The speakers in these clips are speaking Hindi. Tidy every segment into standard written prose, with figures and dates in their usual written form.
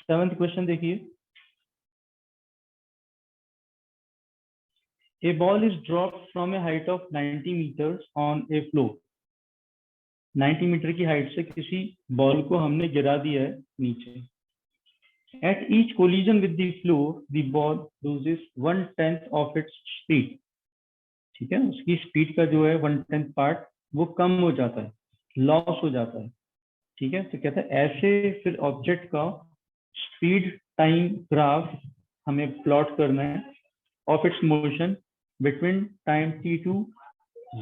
7th क्वेश्चन देखिए। A ball is dropped from a height of 90 meters on a floor. 90 metre की हाइट से किसी बॉल को हमने गिरा दिया है नीचे। At each collision with the floor, the ball loses 1/10 of its speed. ठीक है, उसकी स्पीड का जो है 1/10 पार्ट वो कम हो जाता है, लॉस हो जाता है। ठीक है, तो कहता है ऐसे फिर ऑब्जेक्ट का स्पीड टाइम ग्राफ हमें प्लॉट करना है of its motion between time t2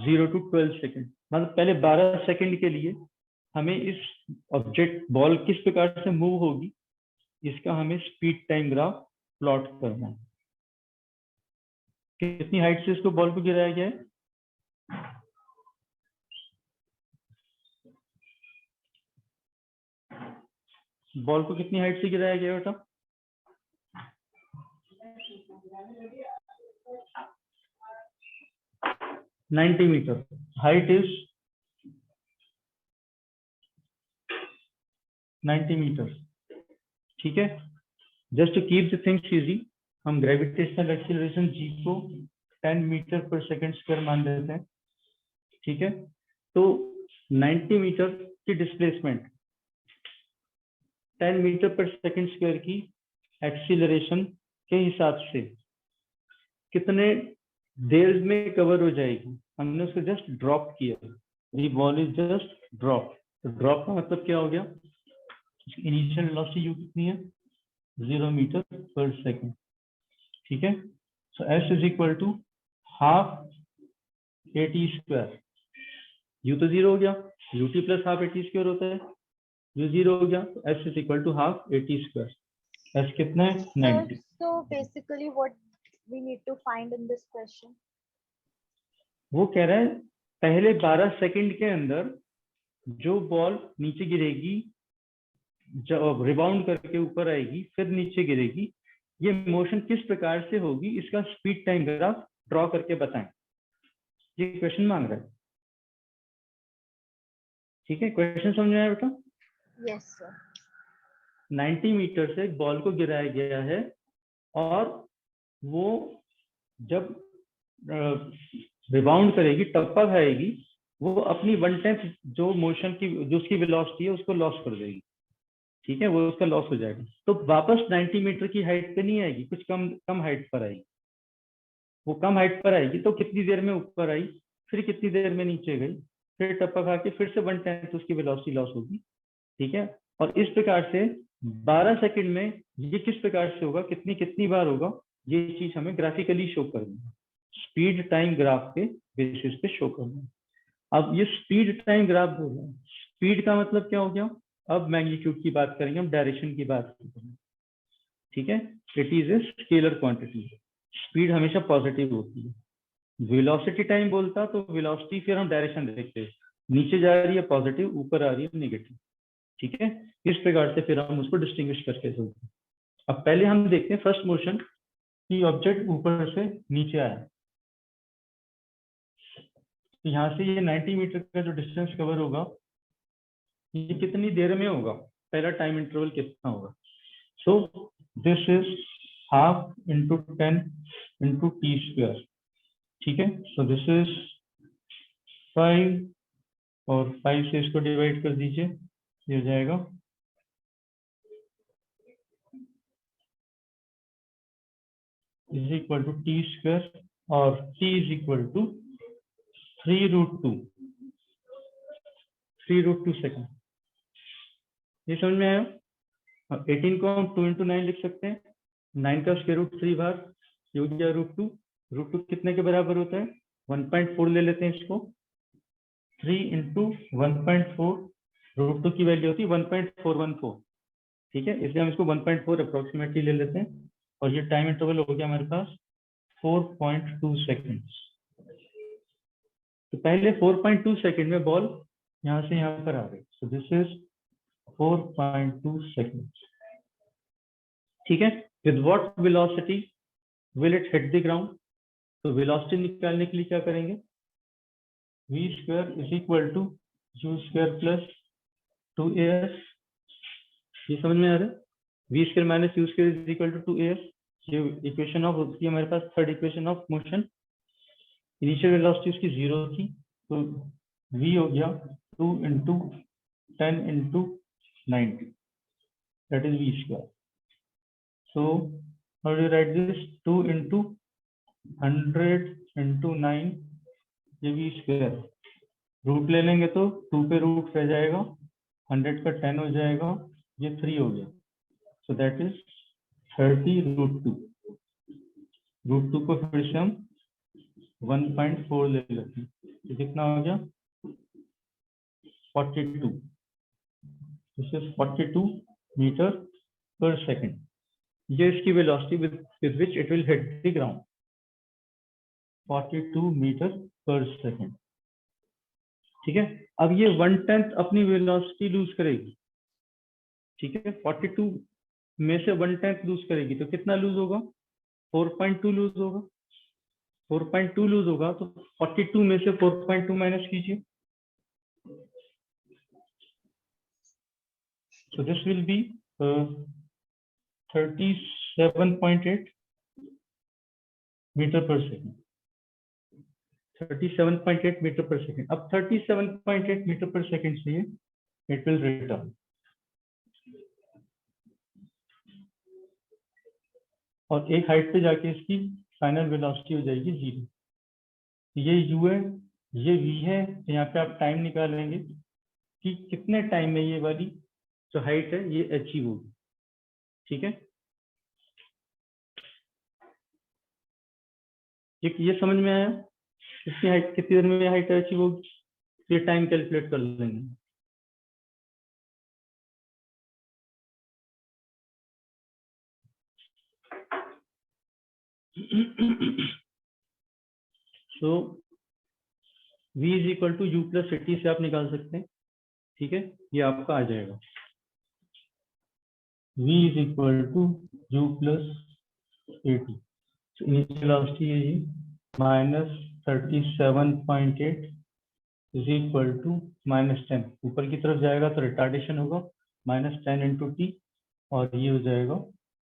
0 to 12 second. मतलब पहले 12 सेकेंड के लिए हमें इस ऑब्जेक्ट बॉल किस प्रकार से मूव होगी इसका हमें स्पीड टाइम ग्राफ प्लॉट करना है। कितनी हाइट से इसको बॉल को गिराया गया है? बॉल को कितनी हाइट से गिराया गया बेटा? Ninety metre. Height is 90 metre. ठीक है, just to keep the things easy हम ग्रेविटेशनल एक्सीलरेशन जी को 10 मीटर पर सेकंड स्क्वायर मान लेते हैं। ठीक है, तो 90 मीटर की डिस्प्लेसमेंट 10 मीटर पर सेकंड स्क्वायर की एक्सीलरेशन के हिसाब से कितने देर में कवर हो जाएगी। हमने उसको जस्ट ड्रॉप किया, the ball is just drop. तो ड्रॉप का मतलब क्या हो गया? इनिशियल वेलोसिटी यू कितनी है? 0 मीटर पर सेकंड। ठीक है, so S is equal to half A T square. U तो 0 हो गया, U T plus half A T square होता है, यू 0 हो गया, तो S is equal to half A T square. S कितना है? 90। So basically what we need to find in this question? वो कह रहा है पहले 12 सेकंड के अंदर जो बॉल नीचे गिरेगी, जब रिबाउंड करके ऊपर आएगी फिर नीचे गिरेगी, ये मोशन किस प्रकार से होगी इसका स्पीड टाइम ग्राफ ड्रॉ करके बताएं। ये क्वेश्चन मांग रहा है। ठीक है, क्वेश्चन समझ में आया बेटा? Yes sir. 90 मीटर से बॉल को गिराया गया है और वो जब रिबाउंड करेगी, टप्पा खाएगी, वो अपनी 1/10 जो मोशन की जो उसकी वेलोसिटी है उसको लॉस कर देगी। ठीक है, वो उसका लॉस हो जाएगा, तो वापस 90 मीटर की हाइट पे नहीं आएगी, कुछ कम हाइट पर आएगी। वो कम हाइट पर आएगी तो कितनी देर में ऊपर आई, फिर कितनी देर में नीचे गई, फिर टप्पा खा के फिर से 1/10 उसकी वेलोसिटी लॉस होगी। ठीक है, और इस प्रकार से 12 सेकंड में ये किस प्रकार से होगा, कितनी बार होगा, ये चीज हमें ग्राफिकली शो करनी है, स्पीड टाइम ग्राफ के बेसिस पे शो करना है। अब ये स्पीड टाइम ग्राफ बोल रहे हैं, स्पीड का मतलब क्या हो गया? अब मैग्नीट्यूड की बात करेंगे हम, डायरेक्शन की बात करेंगे। ठीक है, it is a scalar quantity. Speed हमेशा पॉजिटिव होती है। वेलोसिटी टाइम बोलता तो वेलोसिटी फिर हम डायरेक्शन देखते हैं, नीचे जा रही है पॉजिटिव, ऊपर आ रही है नेगेटिव। ठीक है, इस प्रकार से फिर हम उसको डिस्टिंग्विश करके चलते हैं। अब पहले हम देखते हैं फर्स्ट मोशन कि ऑब्जेक्ट ऊपर से नीचे आया, तो यहाँ से ये 90 मीटर का जो डिस्टेंस कवर होगा ये कितनी देर में होगा, पहला टाइम इंटरवल कितना होगा। So this is half into 10 into T square. ठीक है, सो दिस इज 5 और 5 से इसको डिवाइड कर दीजिए, ये हो जाएगा is equal to T square और T is equal to 3√2 second. ये समझ में आया? 18 को हम 2 into 9 लिख सकते हैं, 9 का स्क्वायर रूट 3 बार, ये हो गया √2। √2 कितने के बराबर होता है? 1.4 ले लेते हैं इसको, 3 into 1.4, √2 की वैल्यू होती है 1.414। ठीक है, इसलिए हम इसको 1.4 अप्रोक्सीमेटली ले लेते हैं, और ये टाइम इंटरवल हो गया हमारे पास 4.2 सेकेंड्स। तो पहले 4.2 सेकेंड में बॉल यहाँ से यहाँ पर आ गई, सो दिस इज 4.2 seconds. ठीक है, with what velocity will it hit the ground? तो वेलोसिटी निकालने के लिए क्या करेंगे? v square is equal to u square plus 2as। ये समझ में आ रहा है? V square minus U square is equal to F. ये इक्वेशन ऑफ होती है हमारे पास third equation of motion. Initial velocity उसकी 0 थी, तो v हो गया 2 into 10 into 90, that is v square. So how do you write this? 2 into 100 into 9, ये v स्क्वायर। रूट ले लेंगे तो 2 पे रूट रह जाएगा, 100 का 10 हो जाएगा, ये 3 हो गया। So that is 30 root 2। Root 2 को फिर से हम 1.4 ले लेते हैं, तो कितना हो गया? 42। This is 42 metre per second. ये इसकी velocity with which it will hit the ground, 42 metre per second. ठीक है, अब ये 1/10 अपनी वेलोसिटी लूज करेगी। ठीक है, 42 में से 1/10 लूज करेगी, तो कितना लूज होगा? 4.2 लूज होगा। 4.2 लूज होगा, तो 42 में से 4.2 माइनस कीजिए। So this will be 37.8 metre per second. 37.8 metre per second. अब 37.8 मीटर पर सेकेंड से इट विल रिटर्न। और एक हाइट पे जाके इसकी फाइनल वेलोसिटी हो जाएगी 0। ये u है, ये v है। तो यहाँ पे आप टाइम निकालेंगे कि कितने टाइम में ये वाली जो हाइट है ये अचीव होगी। ठीक है, ये समझ में आया? इसकी हाइट कितनी देर में हाइट अचीव होगी, ये टाइम कैलकुलेट कर लेंगे। So v is equal to U plus 80 से आप निकाल सकते हैं। ठीक है, ये आपका आ जाएगा v is equal to U plus 80। Initial velocity है ये -37.8 इज इक्वल टू -10। ऊपर की तरफ जाएगा तो रिटार्डेशन होगा, -10 इंटू टी, और ये हो जाएगा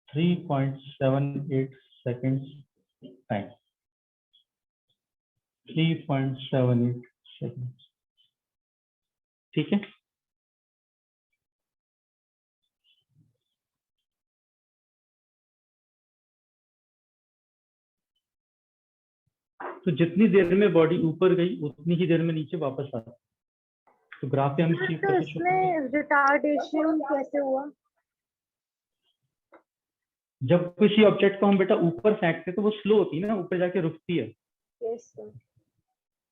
3.78 सेकेंड्स टाइम। 3.78 सेकेंड्स। ठीक है, तो जितनी देर में बॉडी ऊपर गई उतनी ही देर में नीचे वापस आ। तो ग्राफ पे हम इस चीज तो इसमें रिटार्डेशन कैसे हुआ? जब किसी ऑब्जेक्ट को हम बेटा ऊपर फेंकते तो वो स्लो होती है ना, ऊपर जाके रुकती है। Yes sir.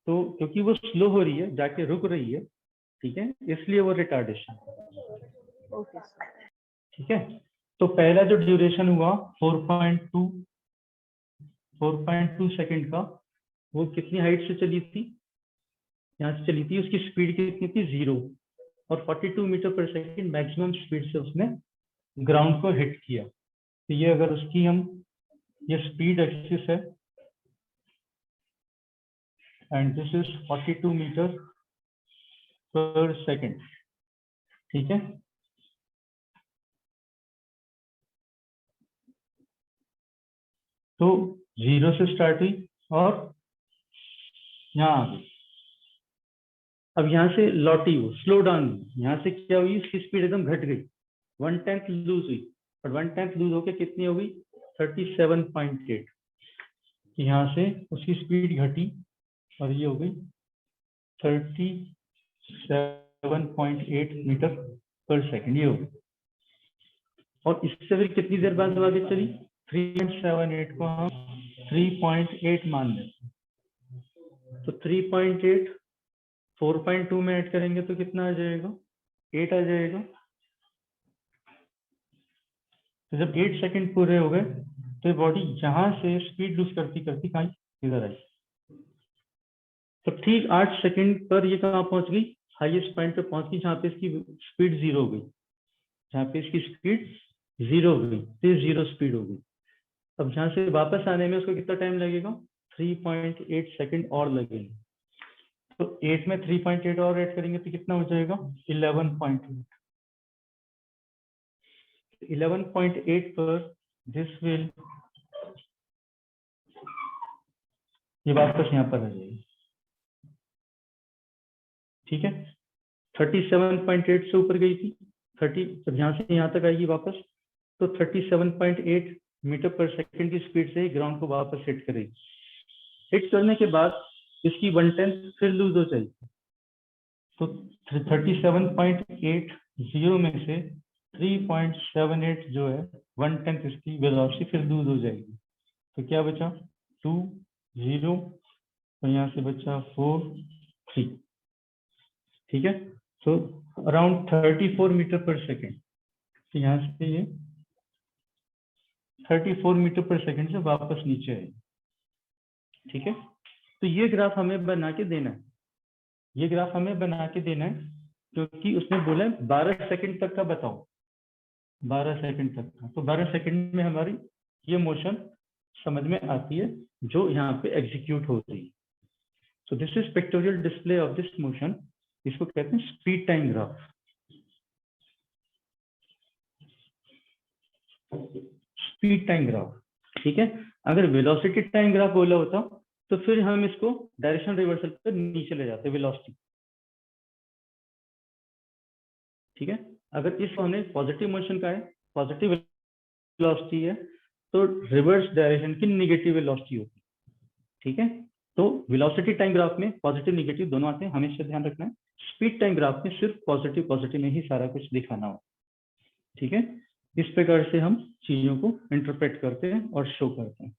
तो क्योंकि वो स्लो हो रही है, जाके रुक रही है, ठीक है, इसलिए वो रिटार्डेशन। Okay sir. ठीक है, तो पहला जो ड्यूरेशन हुआ 4.2 सेकंड का, वो कितनी हाइट से चली थी? यहाँ से चली थी। उसकी स्पीड कितनी थी? 0। और 42 मीटर पर सेकंड मैक्सिमम स्पीड से उसने ग्राउंड को हिट किया। तो ये अगर उसकी हम, ये स्पीड एक्सिस है एंड दिस इज 42 मीटर पर सेकंड। ठीक है, तो 0 से स्टार्ट हुई और यहाँ आ गई। अब यहाँ से लौटी, वो स्लो डाउन हुई। यहाँ से क्या हुई? उसकी स्पीड एकदम घट गई, 1/10 लूज हुई। और 1/10 लूज होकर कितनी हो गई? 37.8। यहाँ से उसकी स्पीड घटी और ये हो गई 37.8 मीटर पर सेकंड, ये हो गई। और इससे फिर कितनी देर बाद आगे चली? 3.78 को हम 3.8 मान लेते हैं। तो 3.8 4.2 में ऐड करेंगे तो कितना आ जाएगा? 8 आ जाएगा। तो जब 8 सेकंड पूरे हो गए तो बॉडी यहाँ से स्पीड लूज करती करती कहीं इधर आई। तो ठीक 8 सेकंड पर ये कहाँ पहुंच गई? हाईएस्ट पॉइंट पे पहुंच गई, जहाँ पे इसकी स्पीड 0 हो गई। जहाँ पे इसकी स्पीड 0 हो गई, तो 0 स्पीड हो गई। अब यहाँ से वापस आने में उसको कितना टाइम लगेगा? 3.8 सेकंड और लगेंगे। तो 8 में 3.8 और ऐड करेंगे तो कितना हो जाएगा? 11.8। 11.8 पर दिस विल, ये वापस यहाँ पर आ जाएगी, ठीक है। 37.8 से ऊपर गई थी, 30, जब यहाँ से यहाँ तक आएगी वापस, तो 37.8 मीटर पर सेकंड की स्पीड से ग्राउंड को वापस हिट करेगी। हिट करने के बाद इसकी 1/10 फिर लूज हो जाएगी, तो 37.80 में से 3.78 जो है 1/10 इसकी वेलोसिटी फिर लूज हो जाएगी। तो क्या बचा 2 0 और यहाँ से बचा 4 3, ठीक है। तो अराउंड 34 मीटर पर सेकेंड, तो यहाँ से ये 34 मीटर पर सेकेंड से वापस नीचे आएगी, ठीक है। तो ये ग्राफ हमें बना के देना है, ये ग्राफ हमें बना के देना है, क्योंकि उसने बोला है 12 सेकंड तक का बताओ, 12 सेकंड तक का। तो 12 सेकंड में हमारी ये मोशन समझ में आती है जो यहाँ पे एग्जीक्यूट हो रही है। So this is pictorial display of this motion, इसको कहते हैं speed time graph. Speed time graph, ठीक है। अगर वेलोसिटी टाइम ग्राफ बोला होता तो फिर हम इसको डायरेक्शन रिवर्सल पर नीचे ले जाते वेलोसिटी, ठीक है। अगर इस हमने पॉजिटिव मोशन का है, पॉजिटिव वेलोसिटी है, तो रिवर्स डायरेक्शन की नेगेटिव वेलोसिटी होती है, ठीक है। तो वेलोसिटी टाइम ग्राफ में पॉजिटिव नेगेटिव दोनों आते हैं, हमेशा ध्यान रखना है। स्पीड टाइम ग्राफ में सिर्फ पॉजिटिव पॉजिटिव में ही सारा कुछ दिखाना हो, ठीक है। इस प्रकार से हम चीजों को इंटरप्रेट करते हैं और शो करते हैं।